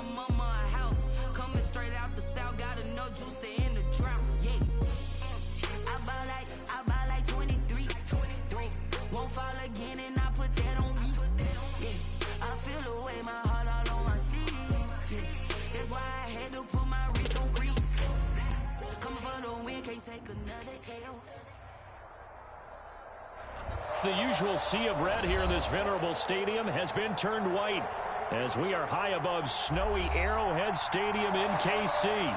my mama a house. Coming straight out the south, got enough juice to end the drought. Yeah. I buy like 23. Won't fall again and I put that on me. Yeah. I feel the way, my heart all on my sleeve. Yeah. That's why I had to put my wrist on freeze. Coming for the win, can't take another L. The usual sea of red here in this venerable stadium has been turned white as we are high above snowy Arrowhead Stadium in KC.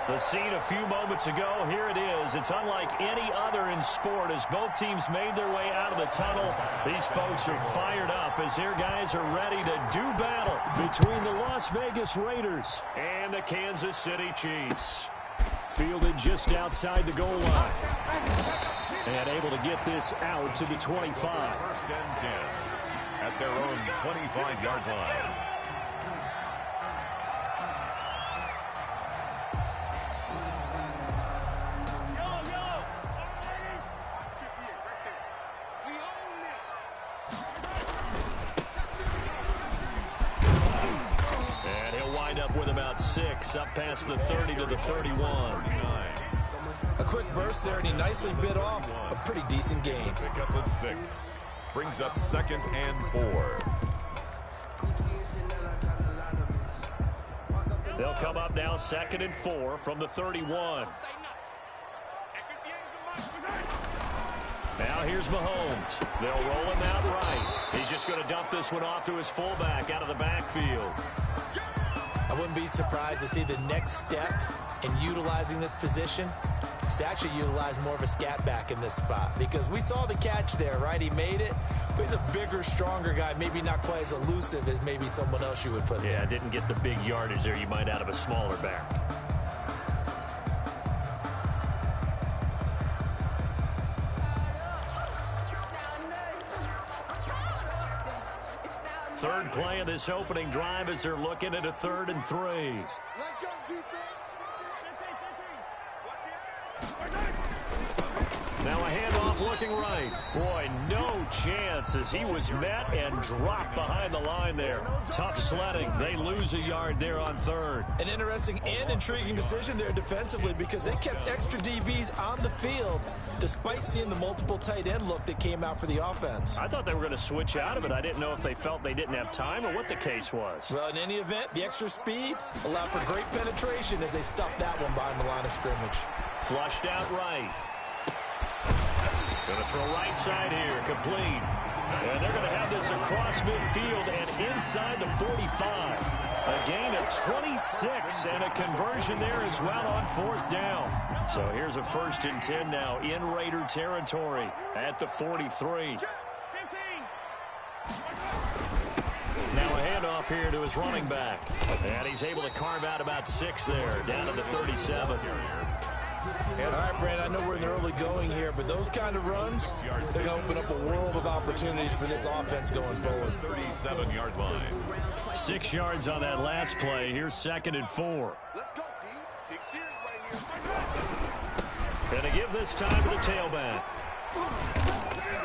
The scene a few moments ago, here it is. It's unlike any other in sport as both teams made their way out of the tunnel. These folks are fired up as their guys are ready to do battle between the Las Vegas Raiders and the Kansas City Chiefs. Fielded just outside the goal line. And able to get this out to the 25. First and 10 at their own 25-yard line. And he'll wind up with about 6 up past the 30 to the 31. A quick burst there, and he nicely bit off a pretty decent gain. Pick up at 6. Brings up 2nd and 4. They'll come up now 2nd and 4 from the 31. Now here's Mahomes. They'll roll him out right. He's just going to dump this one off to his fullback out of the backfield. I wouldn't be surprised to see the next step in utilizing this position is to actually utilize more of a scat back in this spot, because we saw the catch there, right? He made it, but he's a bigger, stronger guy, maybe not quite as elusive as maybe someone else you would put there. Yeah, didn't get the big yardage there you might out of a smaller back. Third play of this opening drive as they're looking at a 3rd and 3. Let's go, defense. Now a handoff looking right. Boy, no chance as he was met and dropped behind the line there. Tough sledding. They lose a yard there on 3rd. An interesting and intriguing decision there defensively, because they kept extra DBs on the field despite seeing the multiple tight end look that came out for the offense. I thought they were going to switch out of it. I didn't know if they felt they didn't have time or what the case was. Well, in any event, the extra speed allowed for great penetration as they stuffed that one behind the line of scrimmage. Flushed out right. Going to throw right side here, complete. And they're going to have this across midfield and inside the 45. A gain of 26 and a conversion there as well on 4th down. So here's a 1st and 10 now in Raider territory at the 43. Now a handoff here to his running back. And he's able to carve out about 6 there, down to the 37. All right, Brandon, I know we're in the early going here, but those kind of runs, they're going to open up a world of opportunities for this offense going forward. 37-yard line. 6 yards on that last play. Here's 2nd and 4. Let's go, D. Big series right here. Going to give this time to the tailback.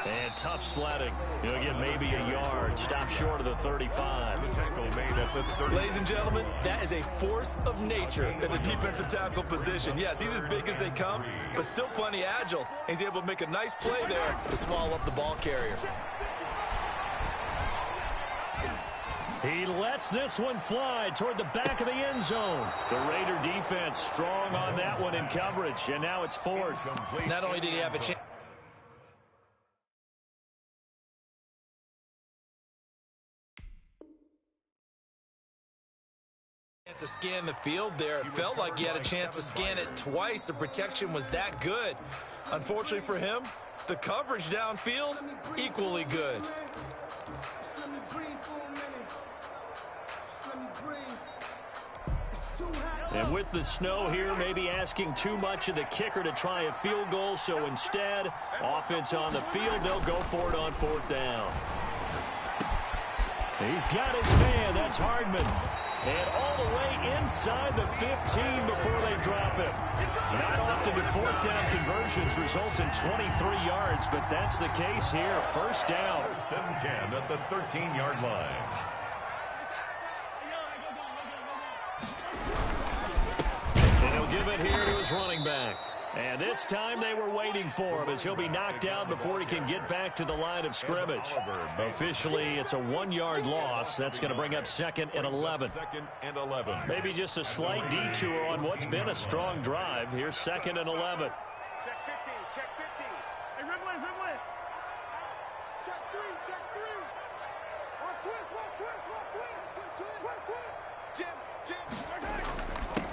And tough sledding. He'll get maybe a yard. Stop short of the 35. The tackle made at the 30. Ladies and gentlemen, that is a force of nature in the defensive tackle position. Yes, he's as big as they come, but still plenty agile. He's able to make a nice play there to swallow up the ball carrier. He lets this one fly toward the back of the end zone. The Raider defense strong on that one in coverage, and now it's 4th. Not only did he have a chance to scan the field there, it felt like he had a chance to scan it twice. The protection was that good. Unfortunately for him, the coverage downfield, equally good. And with the snow here, maybe asking too much of the kicker to try a field goal. So instead, offense on the field, they'll go for it on 4th down. He's got his man. That's Hardman. And all the way inside the 15 before they drop him. Not often do 4th down conversions result in 23 yards, but that's the case here. 1st down. 1st and 10 at the 13-yard line. give it here to his running back. And this time they were waiting for him as he'll be knocked down before he can get back to the line of scrimmage. Officially, it's a 1-yard loss. That's going to bring up 2nd and 11. Maybe just a slight detour on what's been a strong drive. Here's 2nd and 11. Check 15, check 15. Hey, Rimley. Check 3. Watch twist. Jim.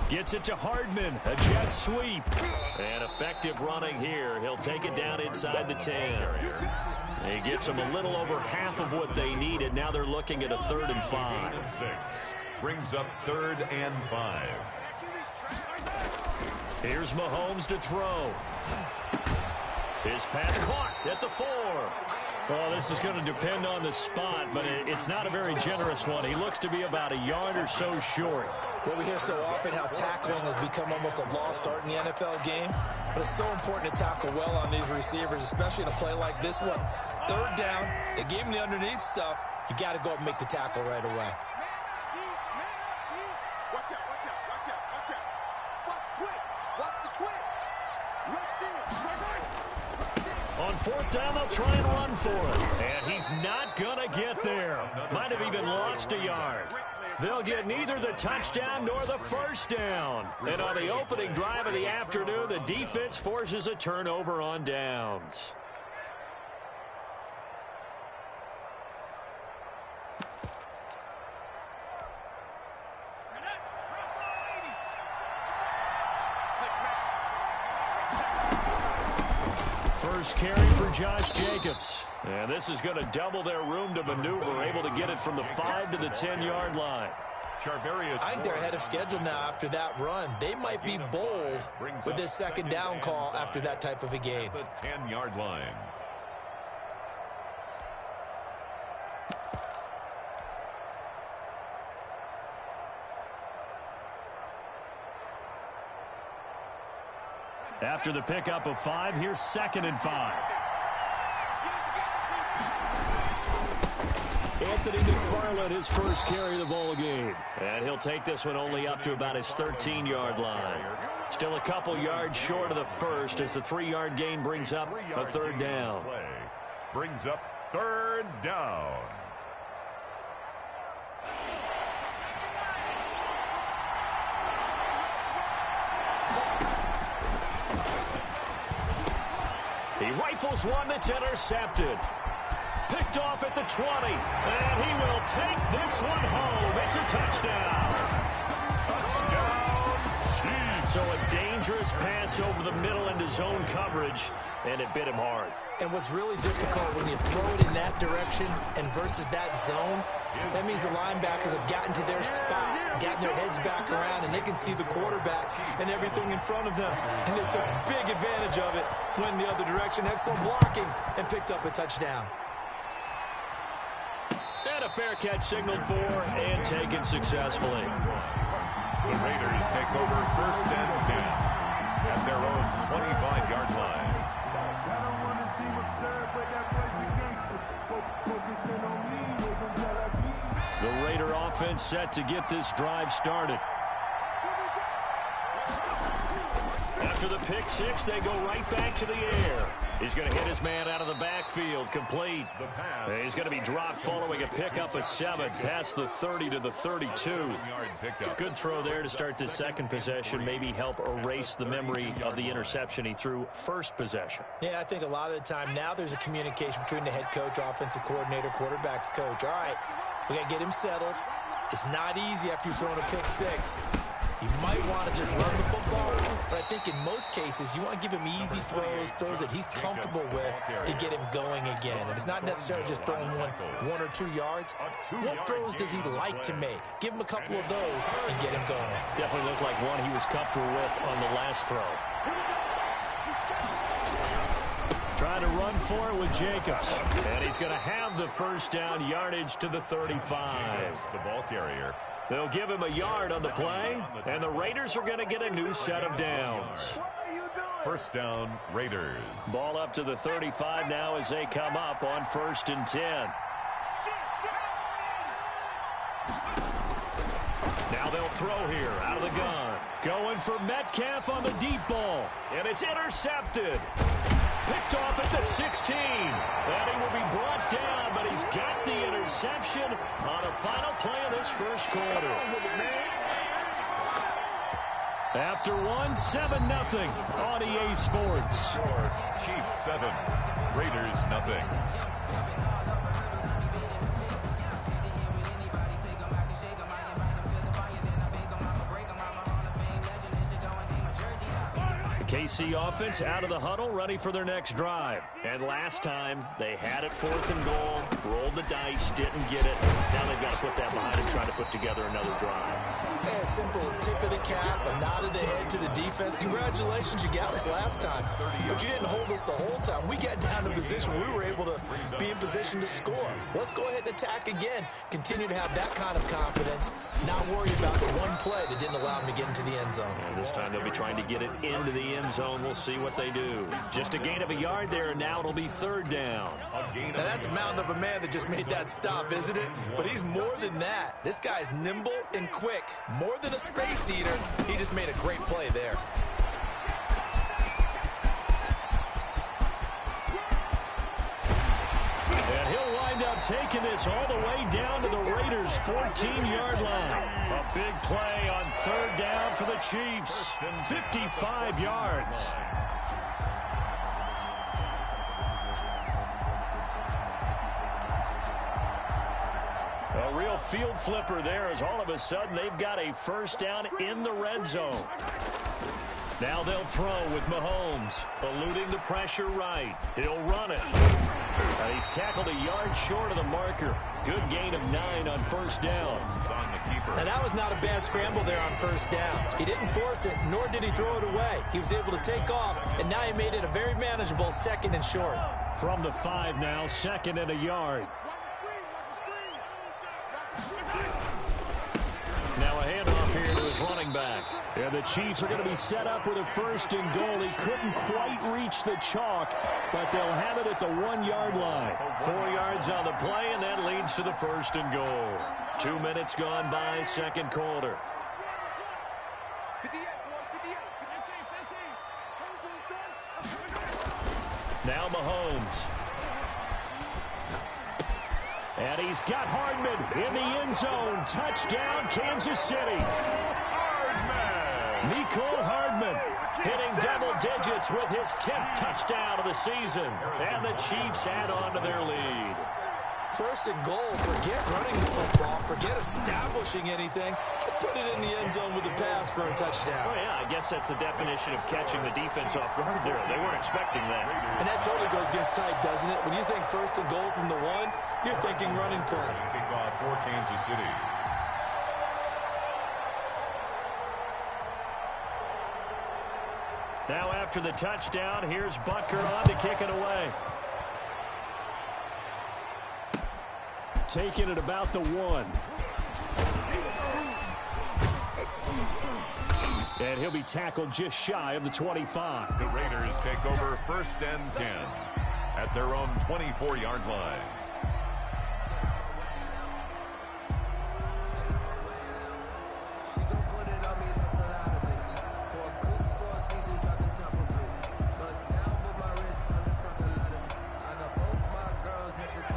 Gets it to Hardman, a jet sweep. And effective running here. He'll take it down inside the 10. He gets them a little over half of what they needed. Now they're looking at a 3rd and 5. Brings up 3rd and 5. Here's Mahomes to throw. His pass caught at the 4. Well, this is going to depend on the spot, but it's not a very generous one. He looks to be about a yard or so short. Well, we hear so often how tackling has become almost a lost art in the NFL game, but it's so important to tackle well on these receivers, especially in a play like this one. 3rd down, they gave him the underneath stuff. You got to go up and make the tackle right away. Watch out. Watch the twist. On 4th down, they'll try and run for it. And he's not going to get there. Might have even lost a yard. They'll get neither the touchdown nor the 1st down. And on the opening drive of the afternoon, the defense forces a turnover on downs. First carry for Josh Jacobs. And this is going to double their room to maneuver, able to get it from the 5 to the 10-yard line. I think they're ahead of schedule now after that run. They might be bold with this 2nd down call after that type of a game. The 10-yard line. After the pickup of 5, here's 2nd and 5. Anthony McFarland, his first carry of the ball game. And he'll take this one only up to about his 13-yard line. Still a couple yards short of the 1st as the 3-yard gain brings up a 3rd down. Brings up 3rd down. He rifles one that's intercepted. Picked off at the 20. And he will take this one home. It's a touchdown. So a dangerous pass over the middle into zone coverage, and it bit him hard. And what's really difficult when you throw it in that direction and versus that zone, that means the linebackers have gotten to their spot, gotten their heads back around, and they can see the quarterback and everything in front of them. And they took big advantage of it, went in the other direction, had some blocking, and picked up a touchdown. And a fair catch signaled for and taken successfully. The Raiders take over 1st and 10 at their own 25-yard line. The Raider offense set to get this drive started. After the pick 6, they go right back to the air. He's going to hit his man out of the backfield, complete. He's going to be dropped following a pickup of 7 past the 30 to the 32. Good throw there to start the 2nd possession, maybe help erase the memory of the interception he threw 1st possession. Yeah, I think a lot of the time now there's a communication between the head coach, offensive coordinator, quarterback's coach. All right, we got to get him settled. It's not easy after you've thrown a pick 6. You might want to just run the football, but I think in most cases you want to give him easy throws that he's comfortable with to get him going again. And it's not necessarily just throwing one or 2 yards. What throws does he like to make? Give him a couple of those and get him going. Definitely looked like one he was comfortable with on the last throw. Trying to run for it with Jacobs. And he's going to have the 1st down, yardage to the 35. The ball carrier. They'll give him a yard on the play, and the Raiders are going to get a new set of downs. 1st down, Raiders. Ball up to the 35 now as they come up on 1st and 10. Now Now they'll throw here out of the gun. Going for Metcalf on the deep ball. And it's intercepted. Picked off at the 16. And he will be brought down, but he's got the interception on a final play of this first quarter. After 7-0 on EA Sports. Chiefs 7, Raiders nothing. KC offense out of the huddle, ready for their next drive. And last time, they had it 4th and goal, rolled the dice, didn't get it. Now they've got to put that behind and try to put together another drive. Hey, a simple tip of the cap, a nod of the head to the defense. Congratulations, you got us last time. But you didn't hold us the whole time. We got down to position where we were able to be in position to score. Let's go ahead and attack again. Continue to have that kind of confidence. Not worry about the one play that didn't allow them to get into the end zone. And this time they'll be trying to get it into the end zone. We'll see what they do. Just a gain of a yard there, and now it'll be 3rd down. Now that's a mountain of a man that just made that stop, isn't it? But he's more than that. This guy's nimble and quick. More than a space eater. He just made a great play there. And he'll wind up taking this all the way down to the Raiders' 14-yard line. A big play on 3rd down for the Chiefs. 55 yards. A real field flipper there as all of a sudden they've got a 1st down in the red zone. Now they'll throw with Mahomes, eluding the pressure right. He'll run it. And he's tackled a yard short of the marker. Good gain of 9 on 1st down. Now that was not a bad scramble there on 1st down. He didn't force it, nor did he throw it away. He was able to take off, and now he made it a very manageable 2nd and short. From the 5 now, 2nd and a yard. Now a handoff here to his running back. And the Chiefs are going to be set up with a 1st and goal. He couldn't quite reach the chalk, but they'll have it at the 1-yard line. 4 yards on the play, and that leads to the 1st and goal. 2 minutes gone by, 2nd quarter. Now Mahomes. And he's got Hardman in the end zone. Touchdown, Kansas City. Mecole Hardman hitting double digits with his 10th touchdown of the season. And the Chiefs add on to their lead. 1st and goal. Forget running the football. Forget establishing anything. Just put it in the end zone with a pass for a touchdown. Oh, yeah, I guess that's the definition of catching the defense off guard there. They weren't expecting that. And that totally goes against type, doesn't it? When you think 1st and goal from the 1, you're thinking running play. Kickoff for Kansas City. Now after the touchdown, here's Butker on to kick it away. Taking it about the 1. And he'll be tackled just shy of the 25. The Raiders take over 1st and 10 at their own 24-yard line.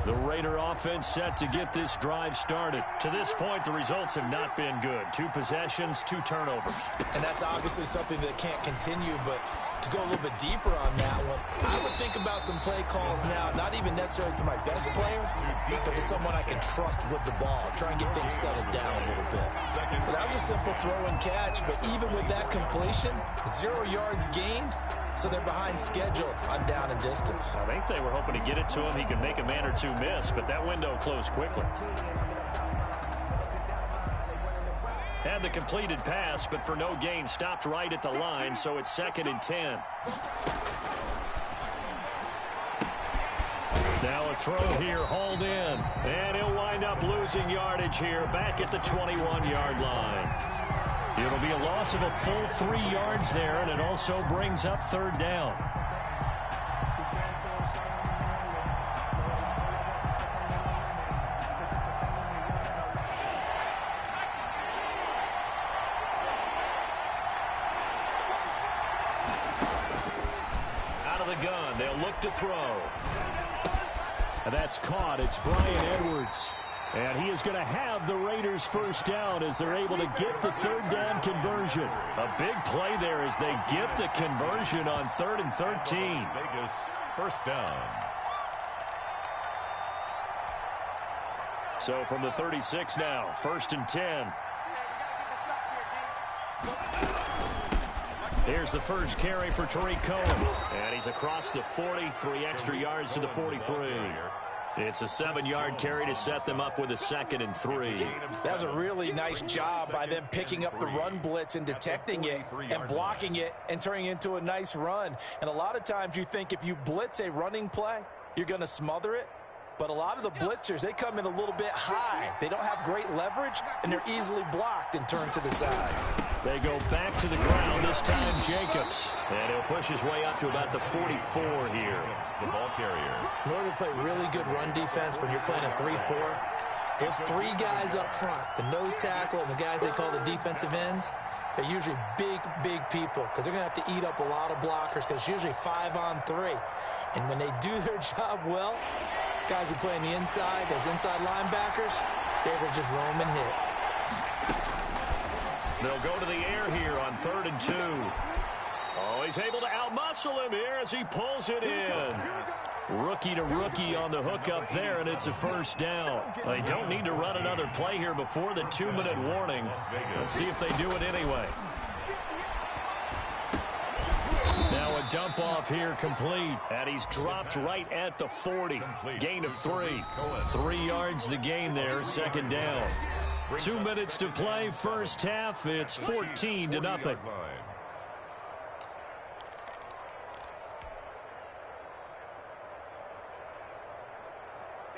The Raider offense set to get this drive started. To this point, the results have not been good. 2 possessions, 2 turnovers. And that's obviously something that can't continue, but to go a little bit deeper on that one, I would think about some play calls now, not even necessarily to my best player, but to someone I can trust with the ball. Try and get things settled down a little bit. Well, that was a simple throw and catch, but even with that completion, 0 yards gained, so they're behind schedule on down and distance. I think they were hoping to get it to him. He could make a man or 2 miss, but that window closed quickly. Had the completed pass, but for no gain, stopped right at the line, so it's 2nd and 10. Now a throw here, hauled in, and he'll wind up losing yardage here, back at the 21-yard line. It'll be a loss of a full 3 yards there, and it also brings up 3rd down. back to throw. And that's caught. It's Brian Edwards. And he is going to have the Raiders first down as they're able to get the third down conversion. A big play there as they get the conversion on 3rd and 13. Vegas first down. So from the 36 now, 1st and 10. Here's the first carry for Tariq Cohen. And he's across the 40, 3 extra yards to the 43. It's a 7-yard carry to set them up with a 2nd and 3. That was a really nice job by them picking up the run blitz and detecting it and blocking it and turning it into a nice run. And a lot of times you think if you blitz a running play, you're going to smother it. But a lot of the blitzers, they come in a little bit high. They don't have great leverage, and they're easily blocked and turned to the side. They go back to the ground, this time Jacobs. And he'll push his way up to about the 44 here. The ball carrier. In order to play really good run defense when you're playing a 3-4, those 3 guys up front, the nose tackle and the guys they call the defensive ends, they're usually big people because they're going to have to eat up a lot of blockers because it's usually 5-on-3. And when they do their job well, guys who play on the inside, those inside linebackers, they're able to just roam and hit. They'll go to the air here on 3rd and 2. Oh, he's able to outmuscle him here as he pulls it in. Rookie to rookie on the hook up there, and it's a first down. They don't need to run another play here before the 2-minute warning. Let's see if they do it anyway. Now a dump off here complete, and he's dropped right at the 40. Gain of 3. 3 yards the gain there, 2nd down. 2 minutes to play, first half. It's 14-0.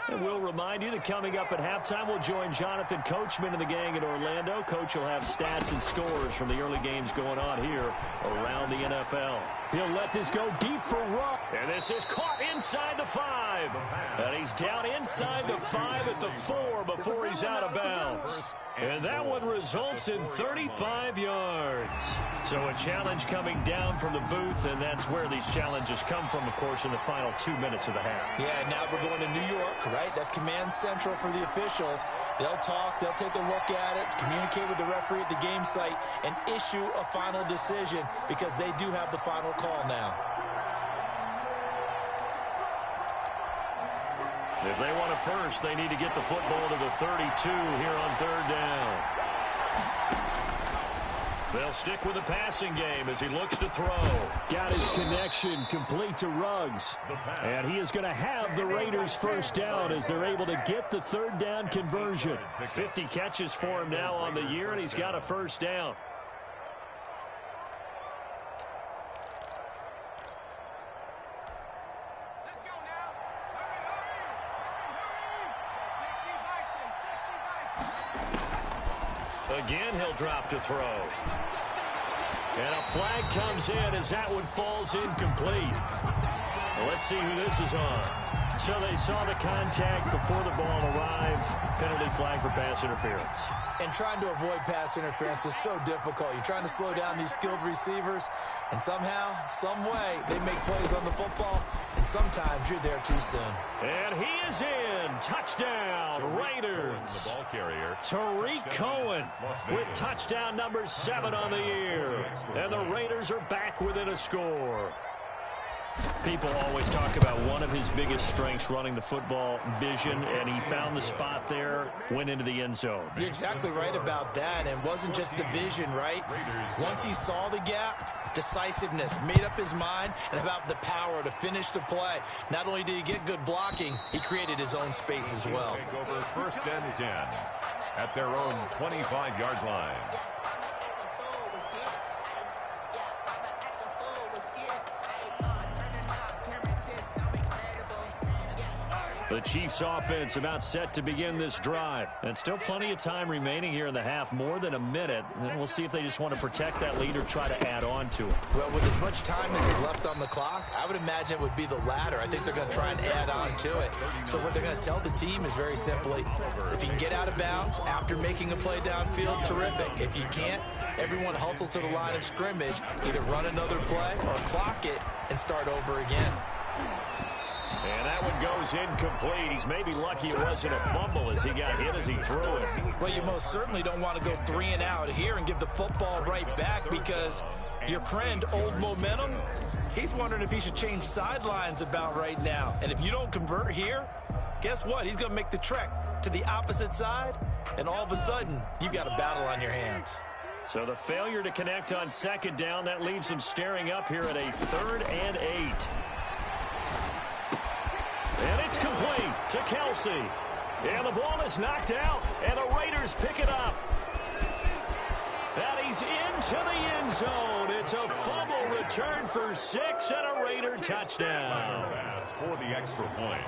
And we'll remind you that coming up at halftime, we'll join Jonathan Coachman and the gang in Orlando. Coach will have stats and scores from the early games going on here around the NFL. He'll let this go deep for Rupp. And this is caught inside the 5. And he's down inside the 5 at the 4 before he's out of bounds. And that one results in 35 yards. So a challenge coming down from the booth, and that's where these challenges come from, of course, in the final 2 minutes of the half. Yeah, now we're going to New York, right? That's command central for the officials. They'll talk, they'll take a look at it, communicate with the referee at the game site, and issue a final decision because they do have the final call now. If they want it first, they need to get the football to the 32 here on 3rd down. They'll stick with the passing game as he looks to throw. Got his connection complete to Ruggs. And he is going to have the Raiders first down as they're able to get the 3rd down conversion. 50 catches for him now on the year, and he's got a first down. Again, he'll drop to throw. And a flag comes in as that one falls incomplete. Well, let's see who this is on. So they saw the contact before the ball arrived. Penalty flag for pass interference. And trying to avoid pass interference is so difficult. You're trying to slow down these skilled receivers, and somehow, some way, they make plays on the football, and sometimes you're there too soon. And he is in. Touchdown, Raiders. The ball carrier. Tariq Cohen with touchdown number 7 on the year. And the Raiders are back within a score. People always talk about one of his biggest strengths running the football, vision, and he found the spot there, went into the end zone. You're exactly right about that, and it wasn't just the vision, right? Once he saw the gap, decisiveness, made up his mind, and about the power to finish the play. Not only did he get good blocking, he created his own space as well. Take over 1st and 10 at their own 25-yard line. The Chiefs offense about set to begin this drive. And still plenty of time remaining here in the half, more than a minute. And we'll see if they just want to protect that lead or try to add on to it. Well, with as much time as is left on the clock, I would imagine it would be the latter. I think they're going to try and add on to it. So what they're going to tell the team is very simply, if you can get out of bounds after making a play downfield, terrific. If you can't, everyone hustle to the line of scrimmage, either run another play or clock it and start over again. And that one goes incomplete. He's maybe lucky it wasn't a fumble as he got hit as he threw it. Well, you most certainly don't want to go 3 and out here and give the football right back, because your friend, Old Momentum, he's wondering if he should change sidelines about right now. And if you don't convert here, guess what? He's going to make the trek to the opposite side, and all of a sudden, you've got a battle on your hands. So the failure to connect on second down, that leaves him staring up here at a 3rd and 8. And it's complete to Kelsey. And the ball is knocked out, and the Raiders pick it up. And he's into the end zone. It's a fumble return for 6 and a Raider touchdown. For the extra point.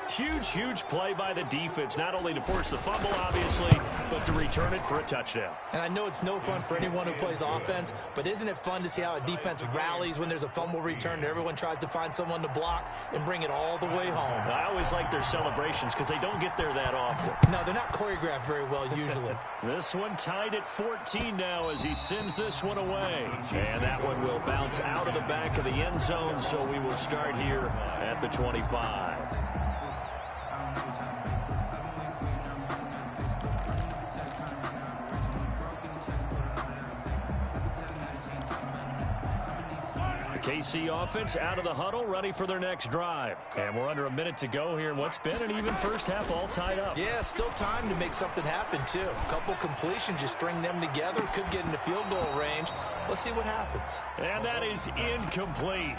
Huge, huge play by the defense, not only to force the fumble, obviously, but to return it for a touchdown. And I know it's no fun for anyone who plays offense, but isn't it fun to see how a defense rallies when there's a fumble return and everyone tries to find someone to block and bring it all the way home? I always like their celebrations because they don't get there that often. No, they're not choreographed very well usually. This one tied at 14 now as he sends this one away. And that one will bounce out of the back of the end zone, so we will start here at the 25. KC offense out of the huddle, ready for their next drive. And we're under a minute to go here in what's been an even first half, all tied up. Yeah, still time to make something happen, too. A couple completions, you string them together, could get into field goal range. Let's see what happens. And that is incomplete.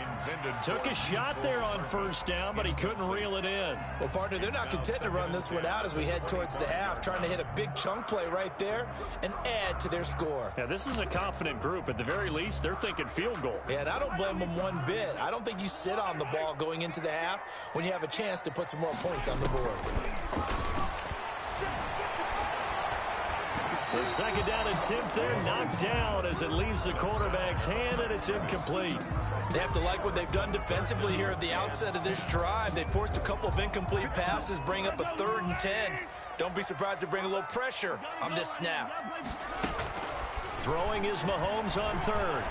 Took a shot there on first down, but he couldn't reel it in. Well, partner, they're not content to run this one out as we head towards the half, trying to hit a big chunk play right there and add to their score. Yeah, this is a confident group. At the very least, they're thinking field goal. Yeah, and I don't blame them one bit. I don't think you sit on the ball going into the half when you have a chance to put some more points on the board. The second down attempt there knocked down as it leaves the quarterback's hand, and it's incomplete. They have to like what they've done defensively here at the outset of this drive. They forced a couple of incomplete passes, bring up a 3rd and 10. Don't be surprised to bring a little pressure on this snap. Throwing is Mahomes on 3rd.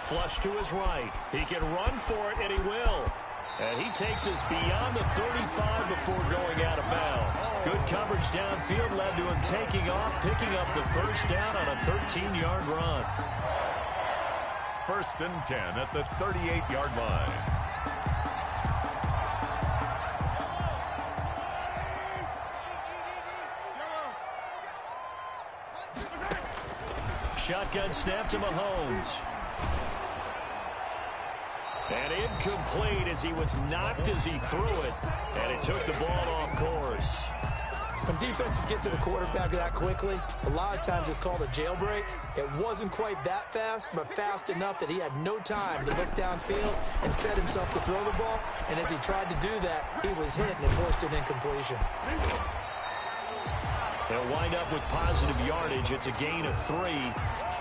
Flush to his right. He can run for it, and he will. And he takes us beyond the 35 before going out of bounds. Good coverage downfield led to him taking off, picking up the first down on a 13-yard run. 1st and 10 at the 38-yard line. Shotgun snap to Mahomes. And incomplete as he was knocked as he threw it. And it took the ball off course. When defenses get to the quarterback that quickly, a lot of times it's called a jailbreak. It wasn't quite that fast, but fast enough that he had no time to look downfield and set himself to throw the ball. And as he tried to do that, he was hit and it forced an incompletion. They'll wind up with positive yardage. It's a gain of 3,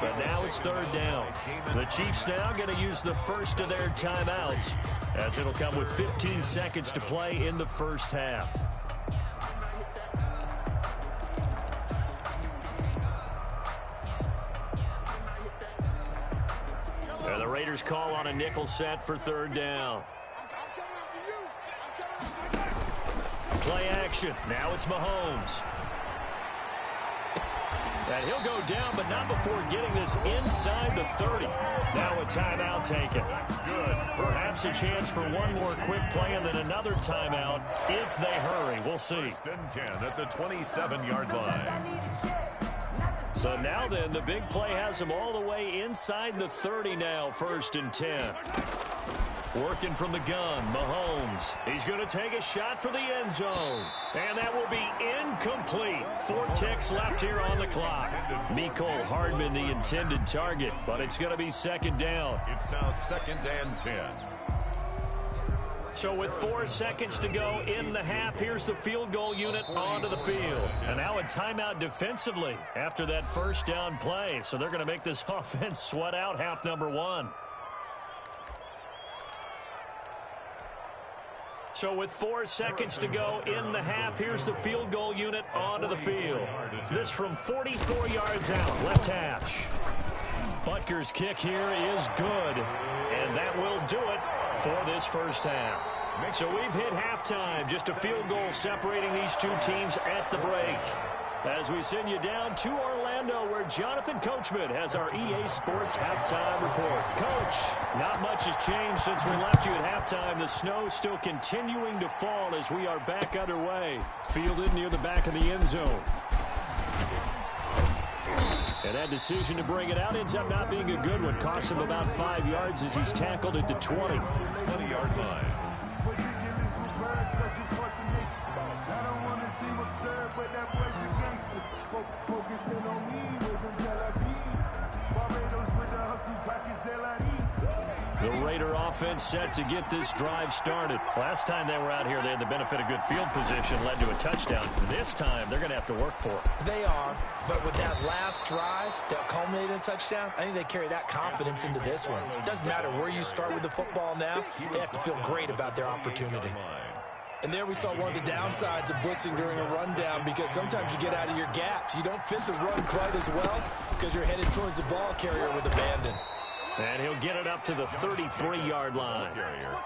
but now it's 3rd down. The Chiefs now going to use the first of their timeouts, as it'll come with 15 seconds to play in the first half. And the Raiders call on a nickel set for 3rd down. Play action. Now it's Mahomes. And he'll go down, but not before getting this inside the 30. Now a timeout taken. Good. Perhaps a chance for one more quick play and then another timeout if they hurry. We'll see. 1st and 10 at the 27-yard line. So now then, the big play has him all the way inside the 30 now, 1st and 10. Working from the gun, Mahomes. He's going to take a shot for the end zone. And that will be incomplete. 4 ticks left here on the clock. Mecole Hardman, the intended target, but it's going to be 2nd down. It's now 2nd and 10. So with 4 seconds to go in the half, here's the field goal unit onto the field. And now a timeout defensively after that first down play. So they're going to make this offense sweat out half number 1. So with 4 seconds to go in the half, here's the field goal unit onto the field. This from 44 yards out, left hash. Butker's kick here is good, and that will do it for this first half. So we've hit halftime. Just a field goal separating these two teams at the break. As we send you down to Orlando, where Jonathan Coachman has our EA Sports halftime report. Coach, not much has changed since we left you at halftime. The snow still continuing to fall as we are back underway. Fielded near the back of the end zone. And that decision to bring it out ends up not being a good one. Costs him about 5 yards as he's tackled at the 20. 20-yard line. The Raider offense set to get this drive started. Last time they were out here, they had the benefit of good field position, led to a touchdown. This time, they're going to have to work for it. They are, but with that last drive that culminated in a touchdown, I think they carry that confidence into this one. It doesn't matter where you start with the football now. They have to feel great about their opportunity. And there we saw one of the downsides of blitzing during a rundown, because sometimes you get out of your gaps. You don't fit the run quite as well because you're headed towards the ball carrier with abandon. And he'll get it up to the 33-yard line.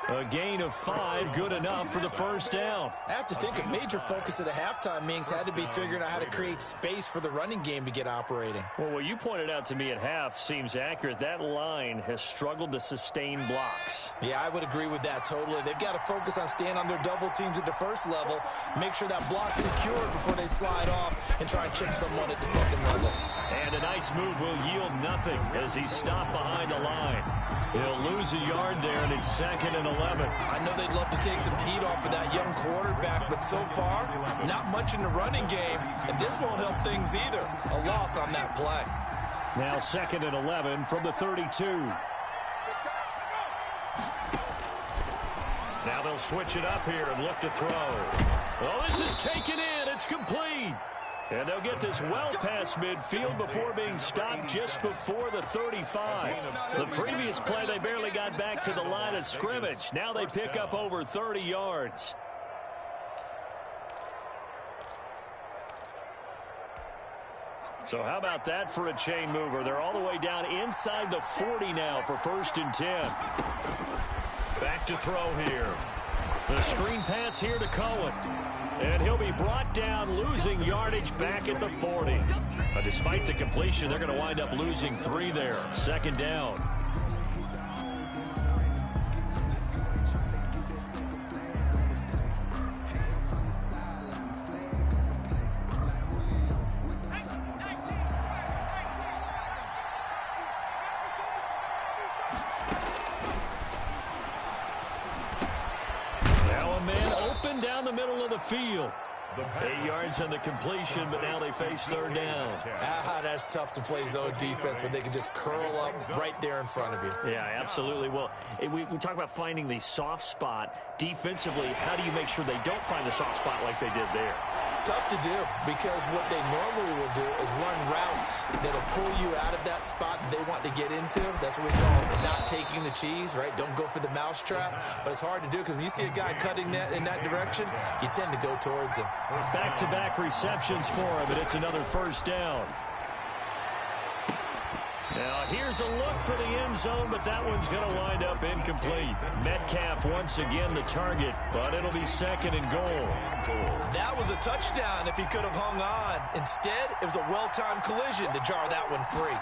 A gain of 5, good enough for the first down. I have to think a major focus of the halftime meetings had to be figuring out how to create space for the running game to get operating. Well, what you pointed out to me at half seems accurate. That line has struggled to sustain blocks. Yeah, I would agree with that totally. They've got to focus on staying on their double teams at the first level, make sure that block's secured before they slide off and try and chip someone at the second level. And a nice move will yield nothing as he's stopped behind the line. He'll lose a yard there, and it's 2nd and 11. I know they'd love to take some heat off of that young quarterback, but so far, not much in the running game, and this won't help things either. A loss on that play. Now 2nd and 11 from the 32. Now they'll switch it up here and look to throw. Oh, this is taken in. It's complete. And they'll get this well past midfield before being stopped just before the 35. The previous play, they barely got back to the line of scrimmage. Now they pick up over 30 yards. So how about that for a chain mover? They're all the way down inside the 40 now for 1st and 10. Back to throw here. The screen pass here to Cohen. And he'll be brought down, losing yardage back at the 40. Despite the completion, they're going to wind up losing 3 there. 2nd down. Now a man open down the middle of the field. 8 yards on the completion, but now they face 3rd down. That's tough to play zone defense when they can just curl up right there in front of you. Yeah, absolutely. Well, we talk about finding the soft spot. Defensively, how do you make sure they don't find the soft spot like they did there? Tough to do, because what they normally will do is run routes that'll pull you out of that spot that they want to get into. That's what we call not taking the cheese, right? Don't go for the mousetrap. But it's hard to do, because when you see a guy cutting that in that direction, you tend to go towards him. Back-to-back receptions for him, and it's another 1st down. Now, here's a look for the end zone, but that one's going to wind up incomplete. Metcalf once again the target, but it'll be 2nd and goal. That was a touchdown if he could have hung on. Instead, it was a well-timed collision to jar that one free.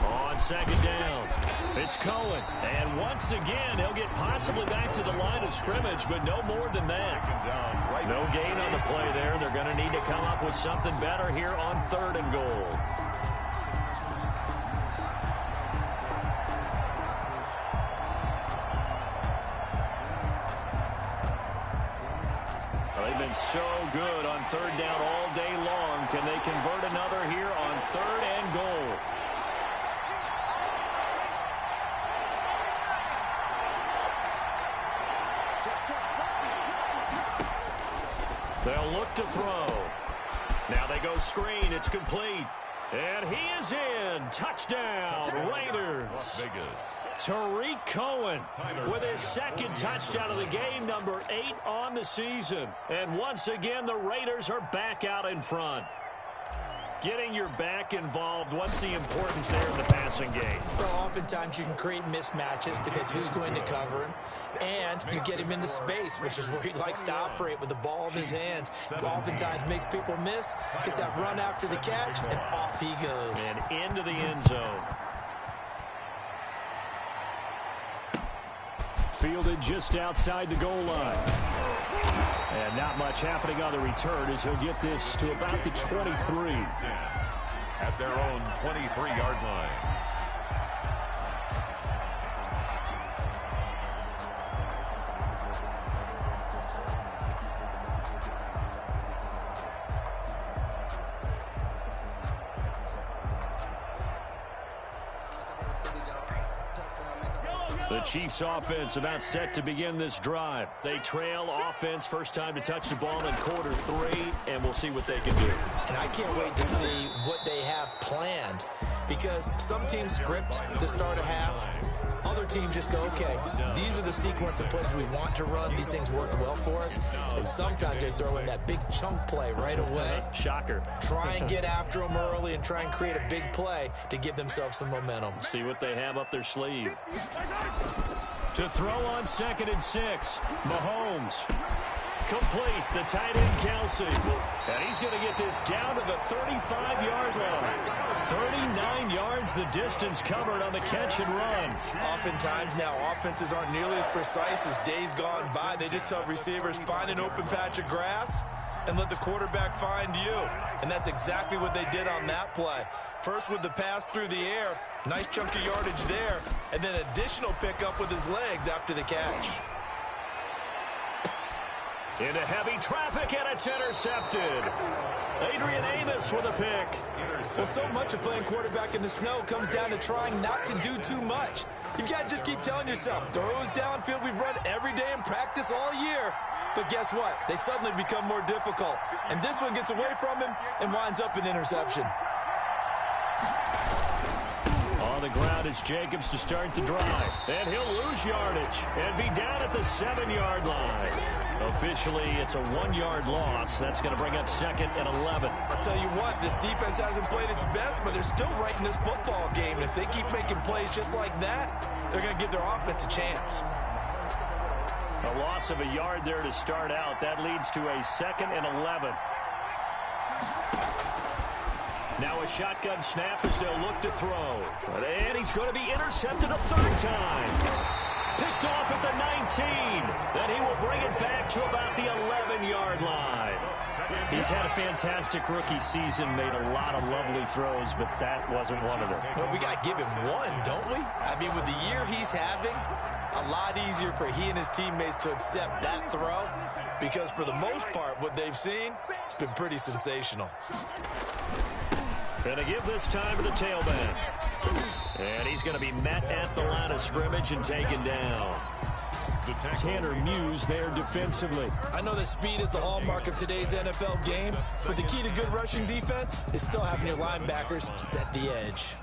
On 2nd down, it's Cohen. And once again, he'll get possibly back to the line of scrimmage, but no more than that. No gain on the play there. They're going to need to come up with something better here on 3rd and goal. They've been so good on 3rd down all day long. Can they convert another here on 3rd and goal? They'll look to throw. Now they go screen. It's complete. And he is in. Touchdown, Raiders. Las Vegas. Tariq Cohen with his 2nd touchdown of the game, number 8 on the season. And once again, the Raiders are back out in front. Getting your back involved, what's the importance there in the passing game? Well, oftentimes you can create mismatches because who's going to cover him, and you get him into space, which is where he likes to operate with the ball in his hands. Oftentimes makes people miss, gets that run after the catch, and off he goes. And into the end zone. Fielded just outside the goal line. And not much happening on the return as he'll get this to about the 23. At their own 23-yard line. The Chiefs offense about set to begin this drive. They trail offense, first time to touch the ball in quarter 3, and we'll see what they can do. And I can't wait to see what they have planned, because some teams script to start a half. Other teams just go, okay, these are the sequence of plays we want to run. These things worked well for us. And sometimes they throw in that big chunk play right away. Shocker. Try and get after them early and try and create a big play to give themselves some momentum. See what they have up their sleeve. To throw on 2nd and 6, Mahomes. Complete, the tight end Kelsey. And he's going to get this down to the 35-yard line. 39 yards the distance covered on the catch and run. Oftentimes now offenses aren't nearly as precise as days gone by. They just tell receivers, find an open patch of grass and let the quarterback find you. And that's exactly what they did on that play. First with the pass through the air, nice chunk of yardage there, and then additional pickup with his legs after the catch. Into heavy traffic, and it's intercepted. Adrian Amos with a pick. Well, so much of playing quarterback in the snow comes down to trying not to do too much. You've got to just keep telling yourself, throws downfield we've run every day in practice all year. But guess what? They suddenly become more difficult. And this one gets away from him and winds up an interception. On the ground, it's Jacobs to start the drive. And he'll lose yardage and be down at the 7-yard line. Officially, it's a 1-yard loss. That's going to bring up 2nd and 11. I'll tell you what, this defense hasn't played its best, but they're still right in this football game. And if they keep making plays just like that, they're going to give their offense a chance. A loss of a yard there to start out. That leads to a 2nd and 11. Now a shotgun snap as they'll look to throw. And he's going to be intercepted a 3rd time. Picked off at the 19. Then he will bring it back to about the 11-yard line. He's had a fantastic rookie season, made a lot of lovely throws, but that wasn't one of them. Well, we got to give him one, don't we? I mean, with the year he's having, a lot easier for he and his teammates to accept that throw, because for the most part, what they've seen, it's been pretty sensational. Going to give this time to the tailback. And he's going to be met at the line of scrimmage and taken down. Tanner Muse there defensively. I know that speed is the hallmark of today's NFL game, but the key to good rushing defense is still having your linebackers set the edge.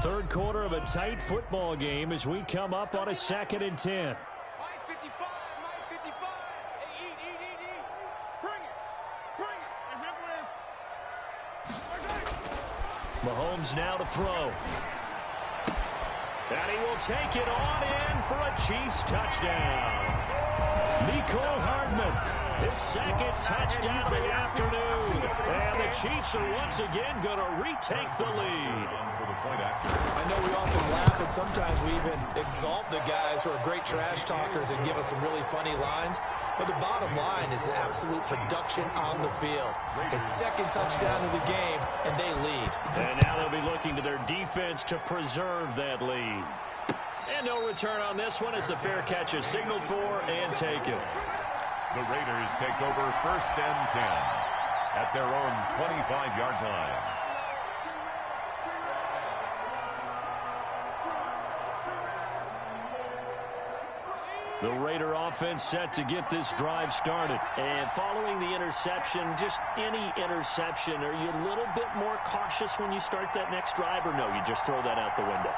Third quarter of a tight football game as we come up on a 2nd and 10. Mahomes now to throw. And he will take it on in for a Chiefs touchdown. Mecole Hardman, his 2nd touchdown of the afternoon. And the Chiefs are once again going to retake the lead. I know we often laugh, and sometimes we even exalt the guys who are great trash talkers and give us some really funny lines. But the bottom line is absolute production on the field. His 2nd touchdown of the game, and they lead. And now they'll be looking to their defense to preserve that lead. And no return on this one as the fair catch is signaled for and taken. The Raiders take over 1st and 10 at their own 25-yard line. The Raider offense set to get this drive started. And following the interception, just any interception, are you a little bit more cautious when you start that next drive, or no, you just throw that out the window?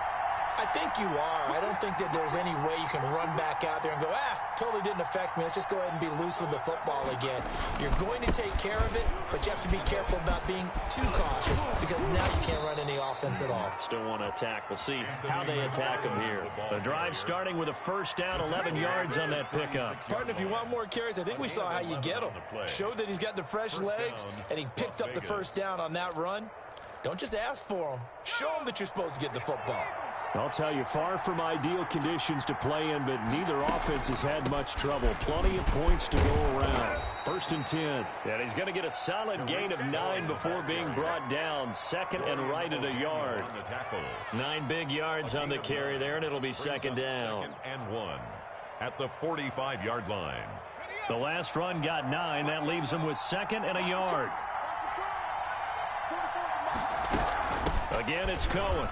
I think you are. I don't think that there's any way you can run back out there and go, totally didn't affect me. Let's just go ahead and be loose with the football again. You're going to take care of it, but you have to be careful about being too cautious because now you can't run any offense at all. Still want to attack. We'll see how they attack them here. The drive starting with a first down, 11 yards on that pickup. Partner, if you want more carries, I think we saw how you get them. Showed that he's got the fresh legs, and he picked up the first down on that run. Don't just ask for them. Show them that you're supposed to get the football. I'll tell you, far from ideal conditions to play in, but neither offense has had much trouble. Plenty of points to go around. First and 10. And he's going to get a solid gain of 9 before being brought down. Second and right at a yard. 9 big yards on the carry there, and it'll be second down. Second and 1 at the 45-yard line. The last run got 9. That leaves him with second and a yard. Again, it's Cohen.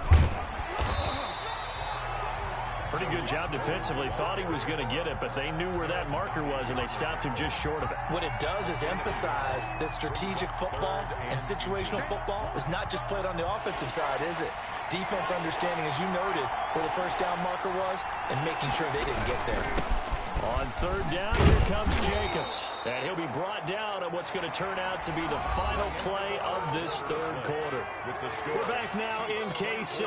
Pretty good job defensively. Thought he was going to get it, but they knew where that marker was, and they stopped him just short of it. What it does is emphasize that strategic football and situational football is not just played on the offensive side, is it? Defense understanding, as you noted, where the first down marker was and making sure they didn't get there. On third down, here comes Jacobs. And he'll be brought down on what's going to turn out to be the final play of this third quarter. We're back now in KC.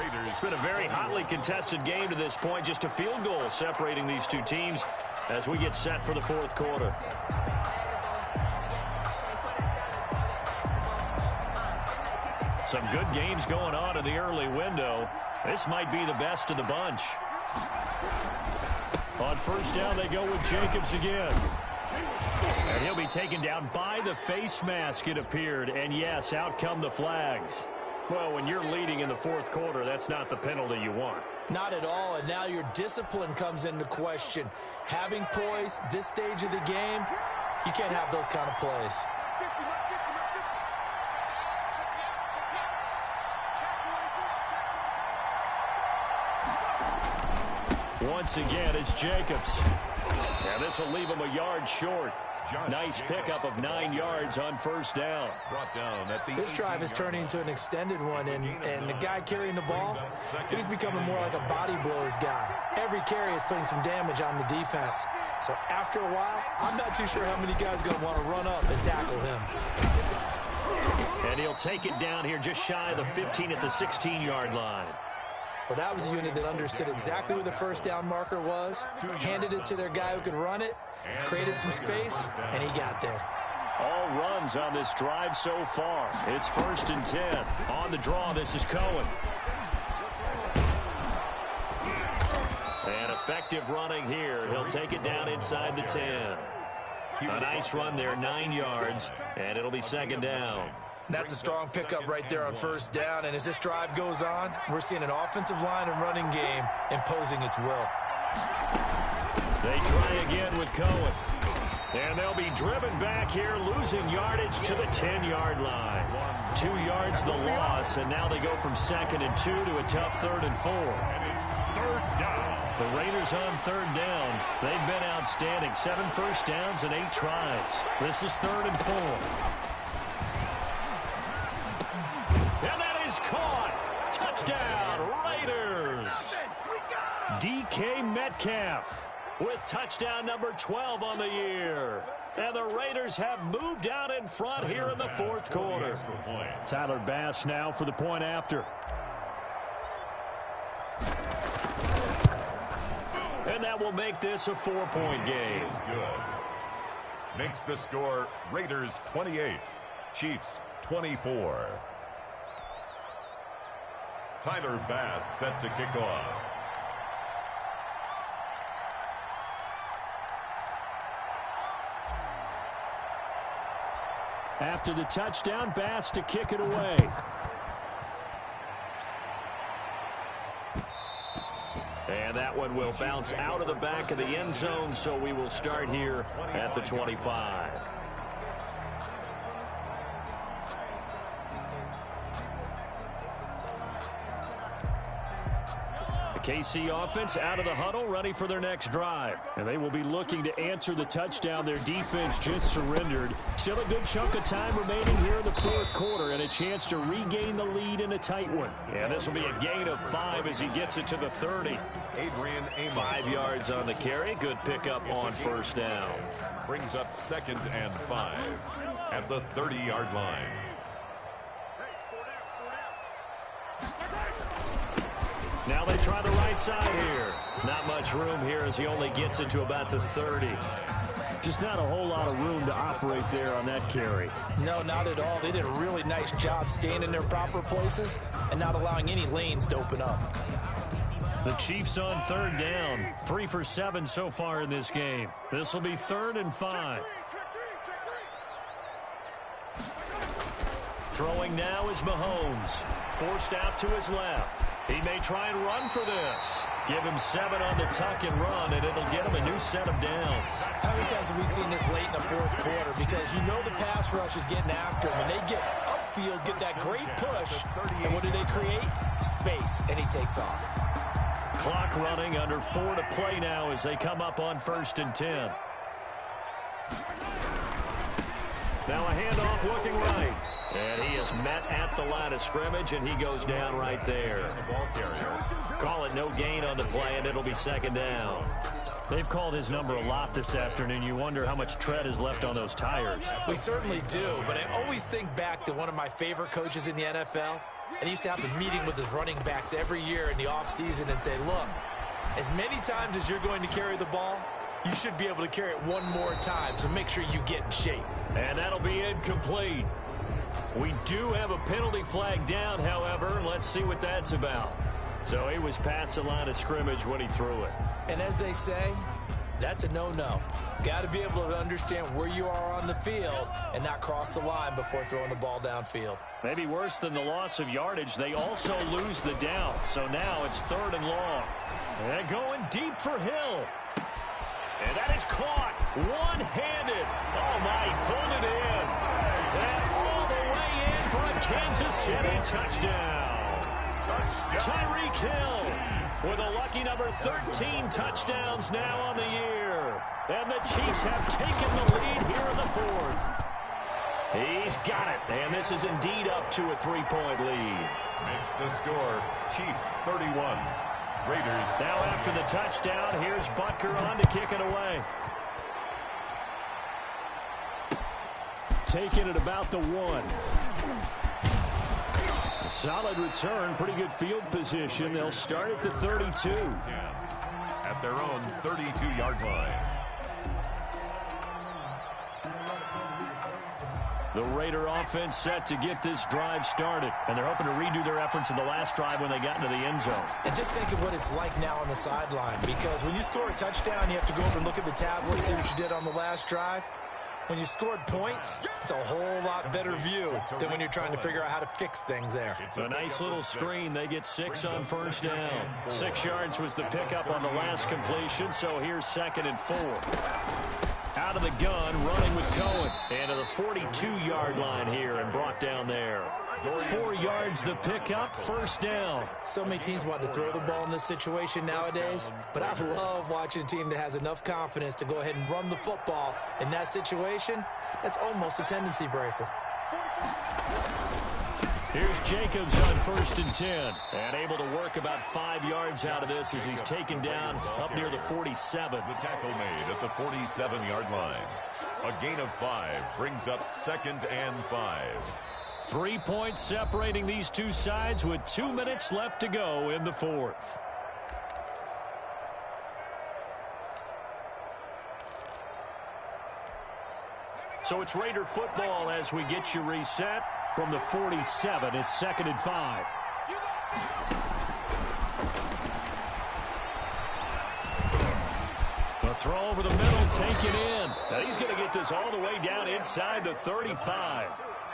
It's been a very hotly contested game to this point. Just a field goal separating these two teams as we get set for the fourth quarter. Some good games going on in the early window. This might be the best of the bunch. On first down, they go with Jacobs again. And he'll be taken down by the face mask, it appeared. And yes, out come the flags. Well, when you're leading in the fourth quarter, that's not the penalty you want. Not at all, and now your discipline comes into question. Having poise this stage of the game, you can't have those kind of plays. Once again, it's Jacobs. And this will leave him a yard short. Nice pickup of 9 yards on first down. Brought down at the This drive is turning into an extended one, and the guy carrying the ball, he's becoming more like a body blows guy. Every carry is putting some damage on the defense. So after a while, I'm not too sure how many guys are going to want to run up and tackle him. And he'll take it down here just shy of the 15 at the 16-yard line. Well, that was a unit that understood exactly where the first down marker was, handed it to their guy who could run it, created some space, and he got there. All runs on this drive so far. It's first and 10. On the draw, this is Cohen. And effective running here. He'll take it down inside the 10. A nice run there, 9 yards, and it'll be second down. That's a strong pickup right there on first down, and as this drive goes on, we're seeing an offensive line and running game imposing its will. They try again with Cohen. And they'll be driven back here, losing yardage to the 10-yard line. 2 yards the loss, and now they go from second and 2 to a tough third and 4. And it's third down. The Raiders on third down. They've been outstanding. 7 first downs and 8 tries. This is third and 4. And that is caught. Touchdown, Raiders. DK Metcalf with touchdown number 12 on the year. And the Raiders have moved out in front here in the fourth quarter. Tyler Bass now for the point after. And that will make this a 4-point game. Good. Makes the score Raiders 28, Chiefs 24. Tyler Bass set to kick off. After the touchdown, Bass to kick it away. And that one will bounce out of the back of the end zone, so we will start here at the 25. The KC offense out of the huddle, ready for their next drive. And they will be looking to answer the touchdown their defense just surrendered. Still a good chunk of time remaining here in the fourth quarter and a chance to regain the lead in a tight one. Yeah, this will be a gain of 5 as he gets it to the 30. Adrian Amos. 5 yards on the carry. Good pickup on first down. Brings up 2nd and 5 at the 30-yard line. Now they try the right side here. Not much room here as he only gets it to about the 30. Just not a whole lot of room to operate there on that carry. No, not at all. They did a really nice job staying in their proper places and not allowing any lanes to open up. The Chiefs on 3rd down. 3 for 7 so far in this game. This will be 3rd and 5. Throwing now is Mahomes. Forced out to his left. He may try and run for this. Give him 7 on the tuck and run, and it'll get him a new set of downs. How many times have we seen this late in the fourth quarter? Because you know the pass rush is getting after him, and they get upfield, get that great push, and what do they create? Space, and he takes off. Clock running, under 4 to play now as they come up on 1st and 10. Now a handoff looking right. And he is met at the line of scrimmage, and he goes down right there. Call it no gain on the play, and it'll be 2nd down. They've called his number a lot this afternoon. You wonder how much tread is left on those tires. We certainly do, but I always think back to one of my favorite coaches in the NFL. And he used to have a meeting with his running backs every year in the offseason and say, look, as many times as you're going to carry the ball, you should be able to carry it one more time, so make sure you get in shape. And that'll be incomplete. We do have a penalty flag down, however. Let's see what that's about. So he was past the line of scrimmage when he threw it. And as they say, that's a no-no. Got to be able to understand where you are on the field and not cross the line before throwing the ball downfield. Maybe worse than the loss of yardage, they also lose the down. So now it's 3rd and long. And going deep for Hill. And that is caught one-handed. Oh, my, he pulled it in. And all the way in for a Kansas City touchdown. Tyreek Hill with a lucky number 13 touchdowns now on the year. And the Chiefs have taken the lead here in the 4th. He's got it, and this is indeed up to a 3-point lead. Makes the score, Chiefs 31. Raiders. Now after the touchdown, here's Butker on to kick it away. Taking it about the 1. A solid return, pretty good field position. They'll start at the 32. At their own 32-yard line. The Raider offense set to get this drive started. And they're hoping to redo their efforts in the last drive when they got into the end zone. And just think of what it's like now on the sideline. Because when you score a touchdown, you have to go over and look at the tablet and see what you did on the last drive. When you scored points, it's a whole lot better view than when you're trying to figure out how to fix things there. A nice little screen. They get 6 on first down. 6 yards was the pickup on the last completion, so here's 2nd and 4. Out of the gun, running with Cohen. And to the 42-yard line here and brought down there. 4 yards the pickup, first down. So many teams want to throw the ball in this situation nowadays, but I love watching a team that has enough confidence to go ahead and run the football in that situation. That's almost a tendency breaker. Here's Jacobs on 1st and 10. And able to work about 5 yards out of this as he's taken down up near the 47. The tackle made at the 47-yard line. A gain of 5 brings up 2nd and 5. 3 points separating these two sides with 2 minutes left to go in the 4th. So it's Raider football as we get you reset. From the 47, it's 2nd and 5. A throw over the middle, taken in. Now he's going to get this all the way down inside the 35.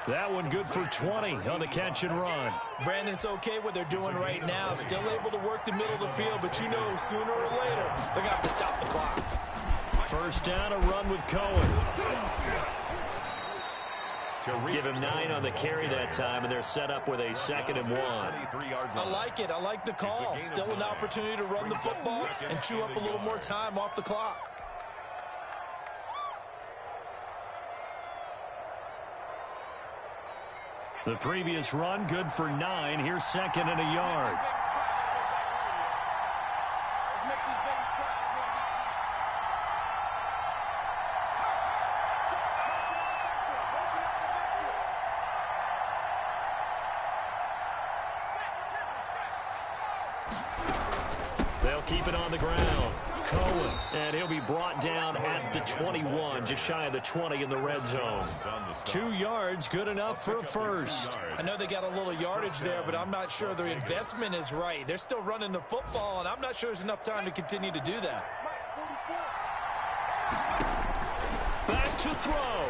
That one good for 20 on the catch and run. Brandon, it's okay what they're doing right now. Still able to work the middle of the field, but you know sooner or later they're going to have to stop the clock. First down, a run with Cohen. Give him 9 on the carry that time, and they're set up with a 2nd and 1. I like it. I like the call. Still an opportunity to run the football and chew up a little more time off the clock. The previous run, good for 9. Here's 2nd and a yard. They'll keep it on the ground. Cohen, and he'll be brought down at the 21, just shy of the 20 in the red zone. 2 yards, good enough for a first. I know they got a little yardage there, but I'm not sure their investment is right. They're still running the football, and I'm not sure there's enough time to continue to do that. Back to throw.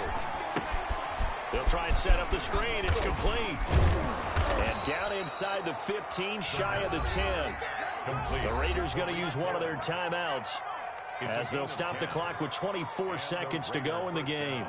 They'll try and set up the screen. It's complete. And down inside the 15, shy of the 10. The Raiders going to use one of their timeouts as they'll stop the clock with 24 seconds to go in the game.